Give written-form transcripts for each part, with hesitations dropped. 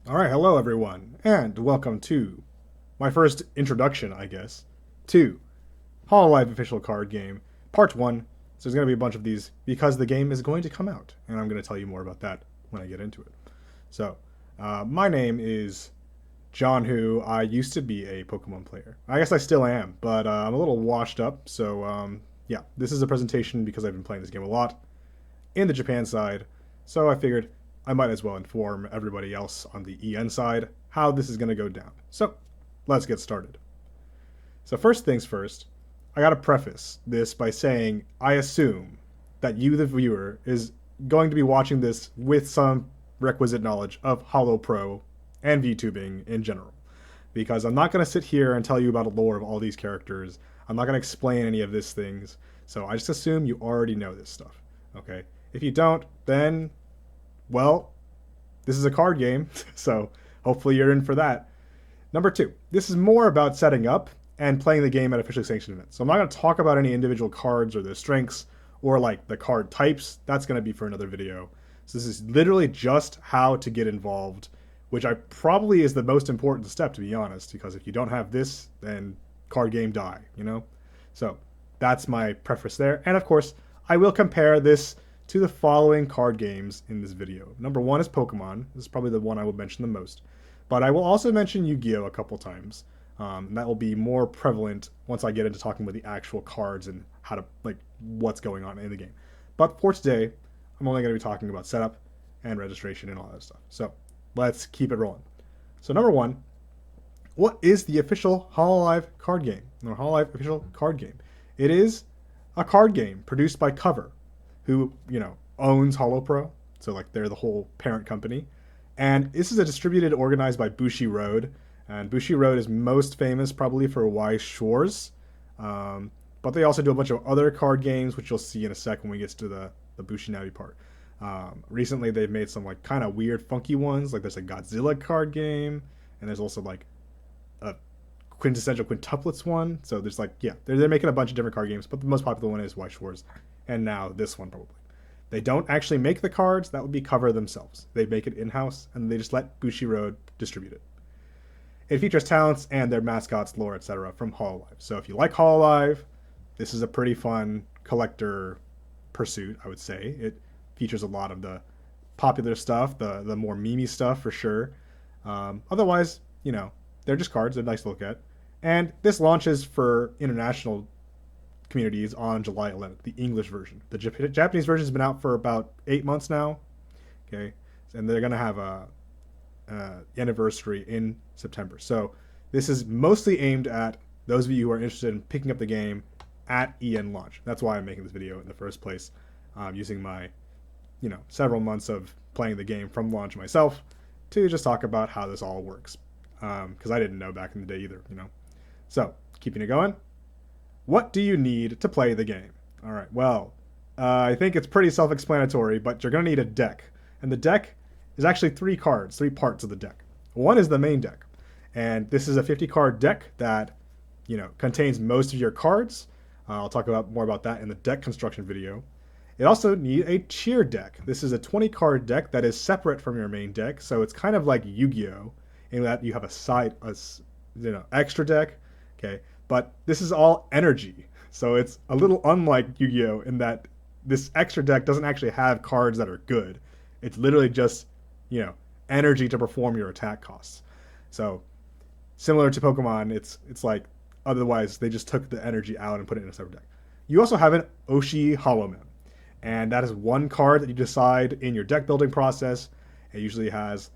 Alright, hello everyone, and welcome to my first introduction, I guess, to hololive official card game, part 1. So there's going to be a bunch of these because the game is going to come out, and I'm going to tell you more about that when I get into it. So, my name is John Who. I used to be a Pokemon player. I guess I still am, but I'm a little washed up, so yeah, this is a presentation because I've been playing this game a lot in the Japan side, so I figured I might as well inform everybody else on the EN side how this is going to go down. So let's get started. So first things first, I got to preface this by saying I assume that you, the viewer, is going to be watching this with some requisite knowledge of Holo Pro and VTubing in general. Because I'm not going to sit here and tell you about the lore of all these characters. I'm not going to explain any of these things. So I just assume you already know this stuff. Okay? If you don't, then, well, this is a card game, so hopefully you're in for that. Number 2, this is more about setting up and playing the game at officially sanctioned events. So I'm not going to talk about any individual cards or their strengths or like the card types. That's going to be for another video. So this is literally just how to get involved, which I probably is the most important step, to be honest, because if you don't have this, then card game die, you know? So that's my preface there. And of course, I will compare this to the following card games in this video. Number 1 is Pokemon. This is probably the one I will mention the most. But I will also mention Yu-Gi-Oh! A couple times. That will be more prevalent once I get into talking about the actual cards and how to, like, what's going on in the game. But for today, I'm only going to be talking about setup and registration and all that stuff. So let's keep it rolling. So number 1, what is the official hololive card game? Or hololive official card game? It is a card game produced by Cover, who, owns HoloPro. So, like, they're the whole parent company. And this is a distributed, organized by Bushi Road. And Bushi Road is most famous probably for Wise Shores. But they also do a bunch of other card games, which you'll see in a sec when we get to the Bushinari part. Recently, they've made some, like, kind of weird, funky ones. Like, there's a Godzilla card game. And there's also, like, a quintessential quintuplets one. So there's, like, yeah, they're making a bunch of different card games. But the most popular one is Wise Shores. And now this one probably. They don't actually make the cards. That would be Cover themselves. They make it in-house, and they just let Bushi Road distribute it. It features talents and their mascots, lore, etc. from hololive. So if you like hololive, this is a pretty fun collector pursuit, I would say. It features a lot of the popular stuff, the more memey stuff for sure. Otherwise, they're just cards. They're nice to look at. And this launches for international communities on July 11th, the English version. The Japanese version has been out for about 8 months now. Okay, and they're gonna have a anniversary in September. So this is mostly aimed at those of you who are interested in picking up the game at EN launch. That's why I'm making this video in the first place, using my, several months of playing the game from launch myself to just talk about how this all works. Because I didn't know back in the day either, So keeping it going. What do you need to play the game? All right, well, I think it's pretty self-explanatory, but you're going to need a deck. And the deck is actually 3 cards, 3 parts of the deck. One is the main deck. And this is a 50-card deck that, contains most of your cards. I'll talk more about that in the deck construction video. It also needs a cheer deck. This is a 20-card deck that is separate from your main deck, so it's kind of like Yu-Gi-Oh! In that you have extra deck, okay? But this is all energy. So it's a little unlike Yu-Gi-Oh! In that this extra deck doesn't actually have cards that are good. It's literally just, energy to perform your attack costs. So similar to Pokemon, it's like otherwise they just took the energy out and put it in a separate deck. You also have an Oshi Holomem. And that is 1 card that you decide in your deck building process. It usually has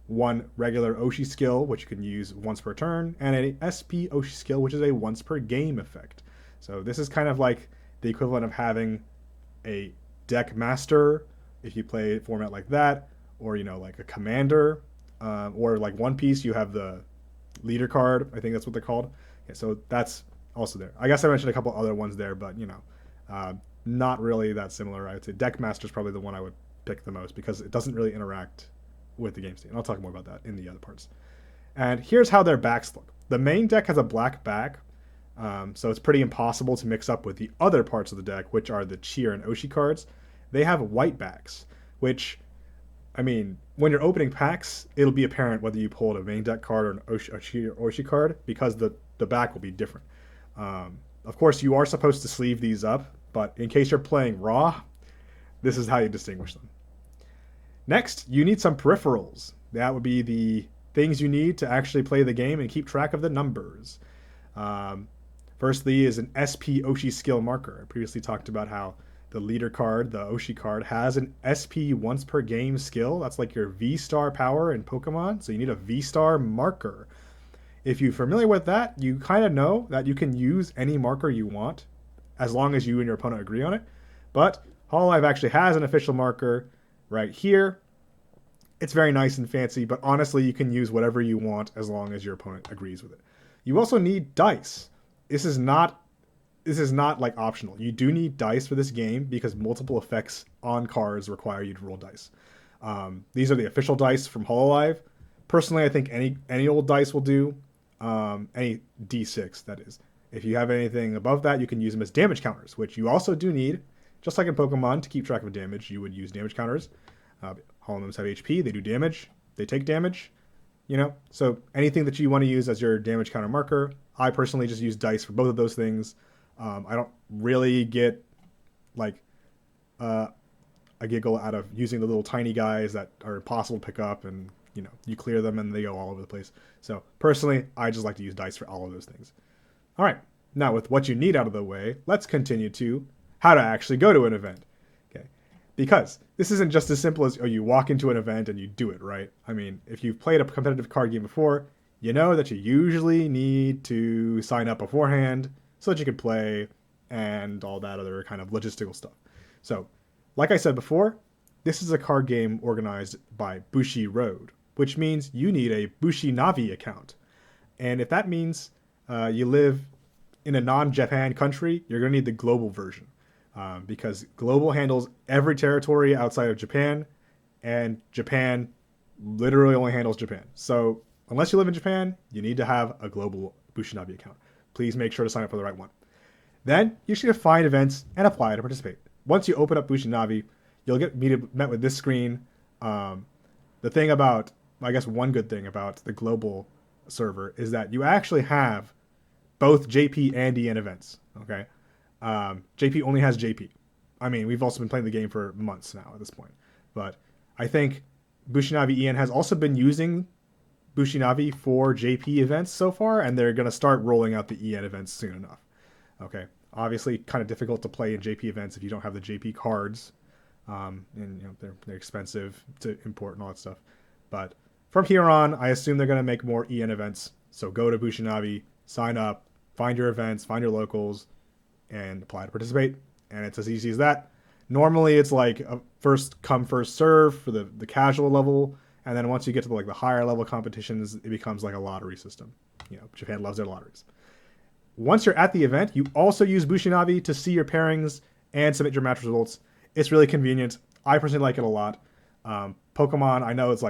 1 regular Oshi skill, which you can use once per turn, and a SP Oshi skill, which is a once per game effect. So this is kind of like the equivalent of having a deck master, if you play a format like that, or, like a commander, or like One Piece, you have the leader card. I think that's what they're called. Okay, so that's also there. I guess I mentioned a couple other ones there, but, not really that similar. I would say deck master is probably the one I would pick the most because it doesn't really interact with the game state. And I'll talk more about that in the other parts. And here's how their backs look. The main deck has a black back, so it's pretty impossible to mix up with the other parts of the deck, which are the cheer and Oshi cards. They have white backs, which, when you're opening packs, it'll be apparent whether you pulled a main deck card or an OCG card because the back will be different. Of course, you are supposed to sleeve these up, but in case you're playing raw, this is how you distinguish them. Next, you need some peripherals. That would be the things you need to actually play the game and keep track of the numbers. Firstly is an SP Oshi skill marker. I previously talked about how the leader card, the Oshi card, has an SP once per game skill. That's like your V-star power in Pokemon. So you need a V-star marker. If you're familiar with that, you kind of know that you can use any marker you want as long as you and your opponent agree on it. But hololive actually has an official marker right here. It's very nice and fancy, but honestly, you can use whatever you want as long as your opponent agrees with it. You also need dice. This is not like optional. You do need dice for this game because multiple effects on cards require you to roll dice. These are the official dice from hololive. Personally, I think any old dice will do. Any D6, that is. If you have anything above that, you can use them as damage counters, which you also do need. Just like in Pokemon, to keep track of damage, you would use damage counters. Hololives have HP, they do damage, they take damage, So anything that you want to use as your damage counter marker, I personally just use dice for both of those things. I don't really get a giggle out of using the little tiny guys that are impossible to pick up and you clear them and they go all over the place. So personally, I just like to use dice for all of those things. All right, now with what you need out of the way, let's continue to how to actually go to an event. Okay, because this isn't just as simple as you walk into an event and you do it, right? I mean, if you've played a competitive card game before, you know that you usually need to sign up beforehand so that you can play and all that other kind of logistical stuff. So, like I said before, this is a card game organized by Bushiroad, which means you need a Bushinavi account. And if that means you live in a non-Japan country, you're going to need the global version. Because global handles every territory outside of Japan, and Japan literally only handles Japan. So unless you live in Japan, you need to have a global Bushinavi account. Please make sure to sign up for the right one. Then you should find events and apply to participate. Once you open up Bushinavi, you'll get met with this screen. The thing about, I guess one good thing about the global server is that you actually have both JP and EN events, okay? JP only has JP. I mean, we've also been playing the game for months now at this point. But I think Bushinavi EN has also been using Bushinavi for JP events so far, and they're going to start rolling out the EN events soon enough. Okay, obviously kind of difficult to play in JP events if you don't have the JP cards. And they're expensive to import and all that stuff. But from here on, I assume they're going to make more EN events. So go to Bushinavi, sign up, find your events, find your locals, and apply to participate. And it's as easy as that. Normally it's like a first come first serve for the casual level, and then once you get to the higher level competitions, it becomes like a lottery system. Japan loves their lotteries. Once you're at the event, you also use Bushinavi to see your pairings and submit your match results. It's really convenient. I personally like it a lot. Pokemon, I know it's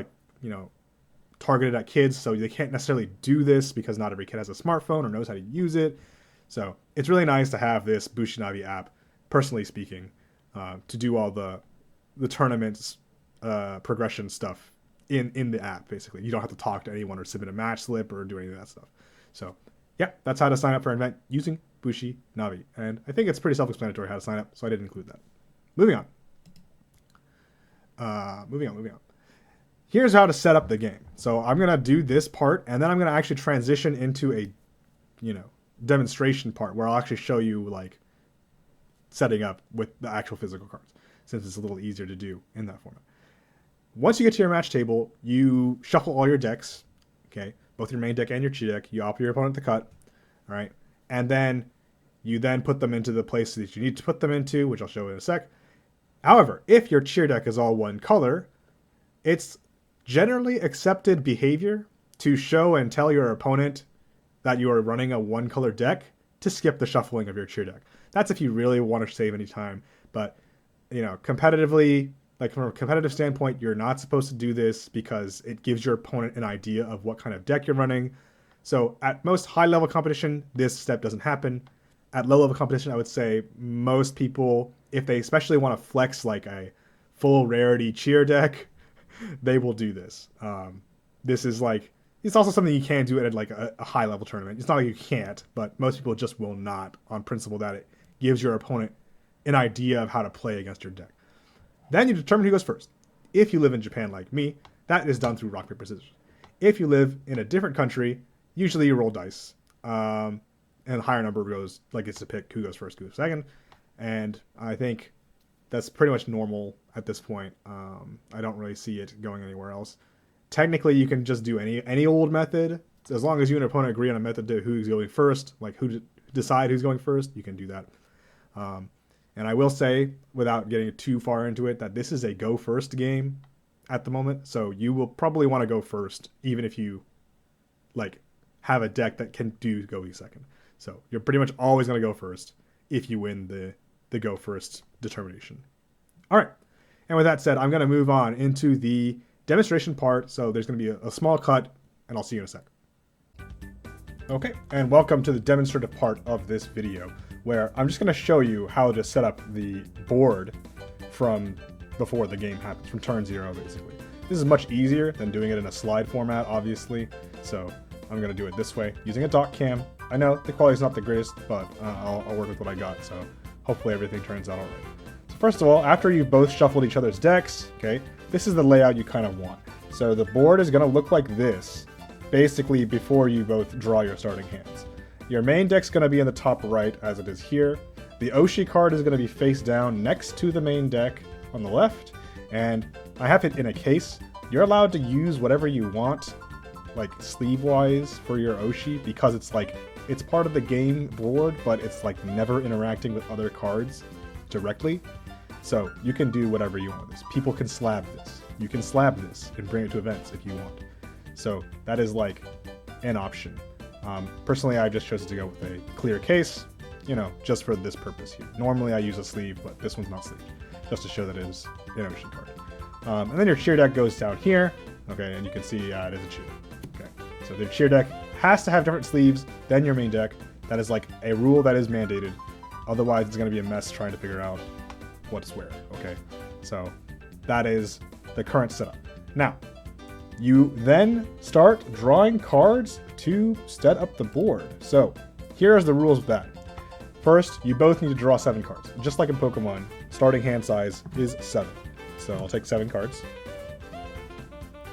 targeted at kids, so they can't necessarily do this because not every kid has a smartphone or knows how to use it. So it's really nice to have this Bushinavi app, personally speaking, to do all the tournaments progression stuff in the app, basically. You don't have to talk to anyone or submit a match slip or do any of that stuff. So yeah, that's how to sign up for an event using Bushinavi. And I think it's pretty self-explanatory how to sign up, so I didn't include that. Moving on. Here's how to set up the game. So I'm going to do this part, and then I'm going to actually transition into a, demonstration part where I'll actually show you, setting up with the actual physical cards, since it's a little easier to do in that format. Once you get to your match table, you shuffle all your decks, okay? Both your main deck and your chi deck. You offer your opponent the cut, all right? And then you put them into the places that you need to put them into, which I'll show in a sec. However, if your cheer deck is all one color, it's generally accepted behavior to show and tell your opponent that you are running a one color deck to skip the shuffling of your cheer deck. That's if you really want to save any time. But, competitively, from a competitive standpoint, you're not supposed to do this because it gives your opponent an idea of what kind of deck you're running. So at most high level competition, this step doesn't happen. At low level competition, I would say most people, if they especially want to flex a full rarity cheer deck, they will do this. This is like, it's also something you can do at like a high level tournament. It's not like you can't, but most people just will not, on principle that it gives your opponent an idea of how to play against your deck. Then you determine who goes first. If you live in Japan like me, that is done through rock, paper, scissors. If you live in a different country, usually you roll dice. And the higher number goes, like, gets to pick who goes first, who goes second. And I think that's pretty much normal at this point. I don't really see it going anywhere else. Technically, you can just do any old method. As long as you and your opponent agree on a method to who's going first, like who decide who's going first, you can do that. And I will say, without getting too far into it, that this is a go first game at the moment. So you will probably want to go first, even if you like have a deck that can do go second. So you're pretty much always going to go first if you win the go first determination. All right. And with that said, I'm going to move on into the demonstration part. So there's going to be a small cut, and I'll see you in a sec. Okay, and welcome to the demonstrative part of this video, where I'm just going to show you how to set up the board from before the game happens, from turn 0 basically. This is much easier than doing it in a slide format, obviously, so I'm going to do it this way, using a dock cam. I know the quality is not the greatest, but I'll work with what I got, so hopefully everything turns out alright. So first of all, after you've both shuffled each other's decks, okay, this is the layout you kind of want. So the board is going to look like this, basically before you both draw your starting hands. Your main deck's going to be in the top right, as it is here. The OCG card is going to be face down next to the main deck on the left, and I have it in a case. You're allowed to use whatever you want, like sleeve-wise, for your OCG, because it's like, it's part of the game board, but it's like never interacting with other cards directly. So you can do whatever you want with this. People can slab this. You can slab this and bring it to events if you want. So that is like an option. Personally, I just chose to go with a clear case, you know, just for this purpose here. Normally I use a sleeve, but this one's not sleeved, just to show that it is an ocean card. And then your cheer deck goes down here, okay, and you can see it is a cheer. Okay, so the cheer deck has to have different sleeves than your main deck. That is like a rule that is mandated. Otherwise, it's going to be a mess trying to figure out what's where, okay? So that is the current setup. Now, you then start drawing cards to set up the board. So here's the rules of that. First, you both need to draw 7 cards. Just like in Pokemon, starting hand size is 7. So I'll take 7 cards.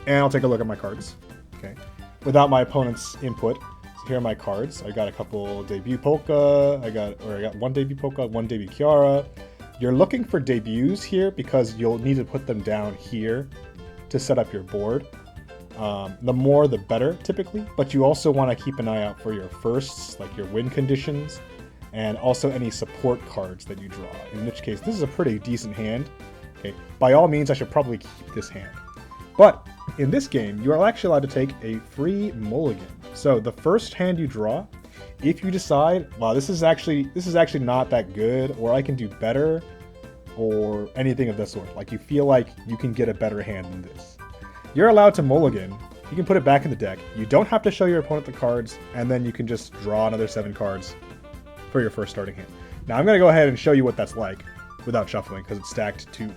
And I'll take a look at my cards, okay? Without my opponent's input. So here are my cards. I got a couple debut Polka. I got one debut Polka, one debut Kiara. You're looking for debuts here because you'll need to put them down here to set up your board. The more the better, typically, but you also want to keep an eye out for your firsts, like your win conditions, and also any support cards that you draw, in which case this is a pretty decent hand. Okay, by all means I should probably keep this hand. But in this game, you are actually allowed to take a free mulligan. So the first hand you draw, if you decide, wow, this is actually not that good, or I can do better, or anything of this sort, like you feel like you can get a better hand than this, you're allowed to mulligan. You can put it back in the deck. You don't have to show your opponent the cards, and then you can just draw another 7 cards for your first starting hand. Now I'm going to go ahead and show you what that's like without shuffling, because it's stacked to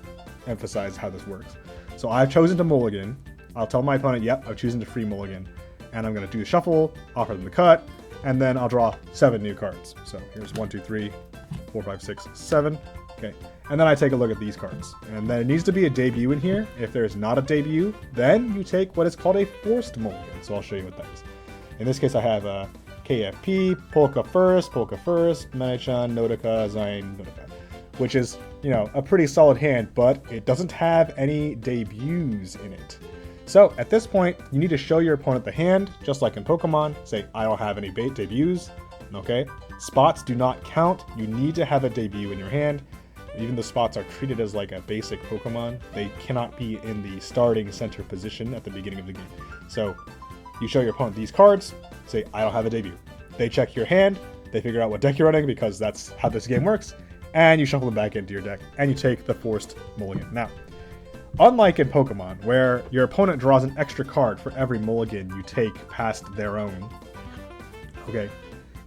emphasize how this works. So I've chosen to mulligan. I'll tell my opponent, yep, I've chosen to free mulligan. And I'm going to do the shuffle, offer them the cut, and then I'll draw 7 new cards. So here's 1, 2, 3, 4, 5, 6, 7. Okay, and then I take a look at these cards. And then it needs to be a debut in here. If there's not a debut, then you take what is called a forced mulligan. So I'll show you what that is. In this case, I have a KFP, Polka first, Manichan, Nodoka, Zain, Nodoka, which is, you know, a pretty solid hand, but it doesn't have any debuts in it. So at this point, you need to show your opponent the hand, just like in Pokemon. Say, I don't have any debuts, okay? Spots do not count. You need to have a debut in your hand. Even though spots are treated as like a basic Pokemon, they cannot be in the starting center position at the beginning of the game. So you show your opponent these cards, say, I don't have a debut. They check your hand, they figure out what deck you're running, because that's how this game works, and you shuffle them back into your deck, and you take the forced mulligan. Now, unlike in Pokemon, where your opponent draws an extra card for every mulligan you take past their own, okay,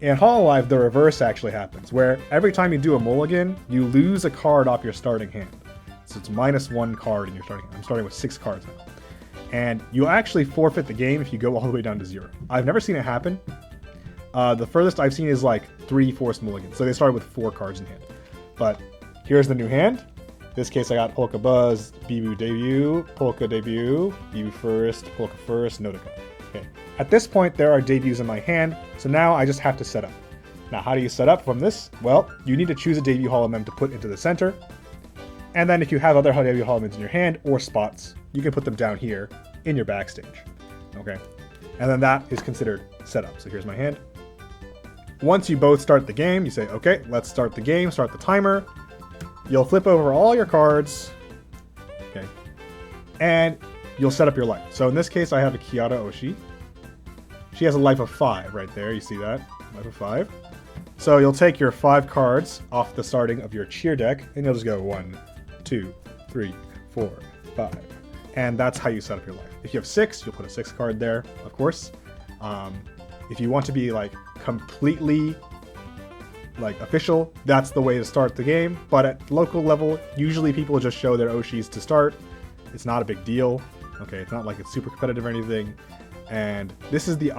in hololive, the reverse actually happens, where every time you do a mulligan, you lose a card off your starting hand. So it's -1 card and you're starting. I'm starting with 6 cards now. And you'll actually forfeit the game if you go all the way down to 0. I've never seen it happen. The furthest I've seen is like 3 forced mulligans. So they started with 4 cards in hand. But here's the new hand. In this case, I got Polka Buzz, Bibu debut, Polka debut, Bibu first, Polka first, Notica. Okay. At this point, there are debuts in my hand, so now I just have to set up. Now, how do you set up from this? Well, you need to choose a debut holomem to put into the center. And then if you have other debut holomems in your hand or spots, you can put them down here in your backstage. Okay. And then that is considered setup. So here's my hand. Once you both start the game, you say, okay, let's start the game, start the timer. You'll flip over all your cards. Okay. And you'll set up your life. So in this case, I have a Kiara Oshi. She has a life of 5 right there. You see that? Life of 5. So you'll take your 5 cards off the starting of your cheer deck, and you'll just go 1, 2, 3, 4, 5. And that's how you set up your life. If you have 6, you'll put a 6 card there, of course. If you want to be like completely like official, that's the way to start the game. But at local level, usually people just show their Oshis to start. It's not a big deal. Okay, it's not like it's super competitive or anything. And this is the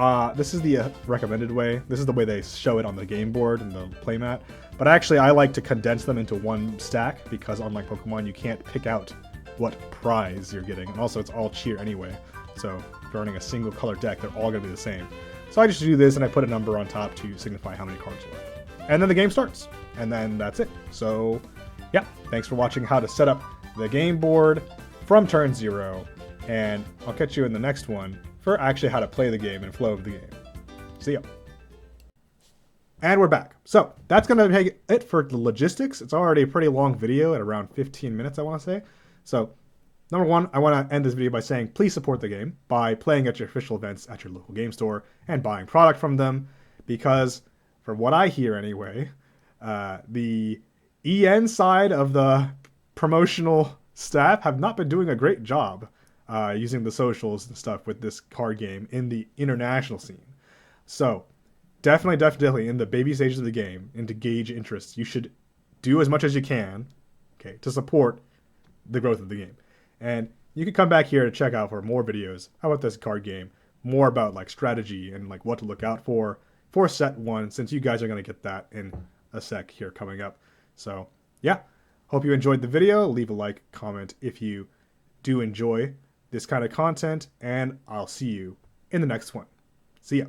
recommended way. This is the way they show it on the game board and the playmat. But actually, I like to condense them into one stack because unlike Pokemon, you can't pick out what prize you're getting. And also, it's all cheer anyway. So if you're running a single color deck, they're all going to be the same. So I just do this and I put a number on top to signify how many cards are left. And then the game starts. And then that's it. So yeah, thanks for watching how to set up the game board from turn 0. And I'll catch you in the next one for actually how to play the game and flow of the game. See ya. And we're back. So that's going to make it for the logistics. It's already a pretty long video at around 15 minutes, I want to say. So number 1, I want to end this video by saying please support the game by playing at your official events at your local game store and buying product from them, because from what I hear anyway, the EN side of the promotional staff have not been doing a great job using the socials and stuff with this card game in the international scene. So definitely in the baby stages of the game and to gauge interest, you should do as much as you can, okay, to support the growth of the game. And you can come back here to check out for more videos about this card game, more about like strategy and like what to look out for set 1, since you guys are going to get that in a sec here coming up. So yeah, hope you enjoyed the video. Leave a like, comment if you do enjoy this kind of content, and I'll see you in the next one. See ya.